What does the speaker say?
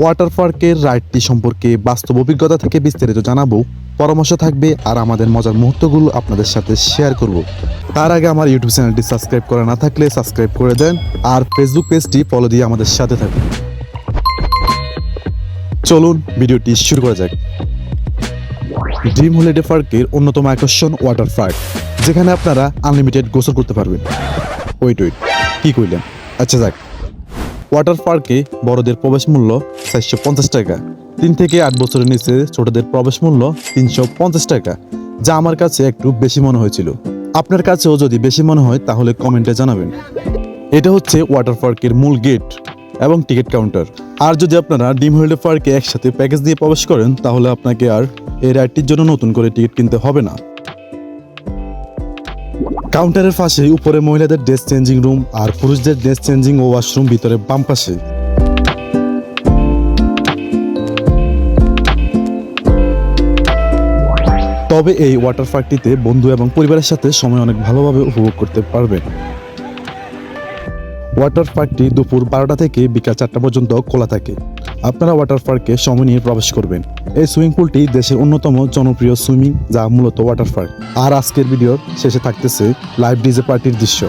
Water পার্কের রাইডটি সম্পর্কে বাস্তব অভিজ্ঞতা থেকে বিস্তারিত জানাবো, পরামর্শ থাকবে আর আমাদের মজার মুহূর্তগুলো আপনাদের সাথে শেয়ার করব। তার আগে আমার ইউটিউব চ্যানেলটি সাবস্ক্রাইব করা না থাকলে সাবস্ক্রাইব করে দেন আর ফেসবুক পেজটি ফলো দিয়ে আমাদের সাথে থাকুন। চলুন ভিডিওটি শুরু করা যাক। ড্রিম হলিডে পার্কের অন্যতম আকর্ষণ ওয়াটার পার্ক, যেখানে আপনারা আনলিমিটেড গোসল করতে পারবেন। ওয়েট কি কইলেন? আচ্ছা যাক, ওয়াটার পার্কে বড়দের প্রবেশ মূল্য 450 টাকা, 3 থেকে 8 বছরের নিচে ছোটদের প্রবেশ মূল্য 350 টাকা, যা আমার কাছে একটু বেশি মনে হয়েছিল। আপনার কাছেও যদি বেশি মনে হয় তাহলে কমেন্টে জানাবেন। এটা হচ্ছে ওয়াটার পার্কের মূল গেট এবং টিকিট কাউন্টার। আর যদি আপনারা ড্রিম হলিডে পার্কে একসাথে প্যাকেজ দিয়ে প্রবেশ করেন তাহলে আপনাকে আর এই রাইডটির জন্য নতুন করে টিকিট কিনতে হবে না। কাউন্টারের পাশে উপরে মহিলাদের ড্রেস চেঞ্জিং রুম আর পুরুষদের ড্রেস চেঞ্জিং ও ওয়াশরুম ভিতরে বাম পাশে। তবে এই ওয়াটার পার্কটিতে বন্ধু এবং পরিবারের সাথে সময় অনেক ভালোভাবে উপভোগ করতে পারবেন। ওয়াটার পার্কটি দুপুর 12টা থেকে বিকাল 4টা পর্যন্ত খোলা থাকে। আপনারা ওয়াটার পার্কে সময় নিয়ে প্রবেশ করবেন। এই সুইমিং পুলটি দেশের অন্যতম জনপ্রিয় সুইমিং, যা মূলত ওয়াটার পার্ক। আর আজকের ভিডিওর শেষে থাকতেছে লাইভ ডিজে পার্টির দৃশ্য।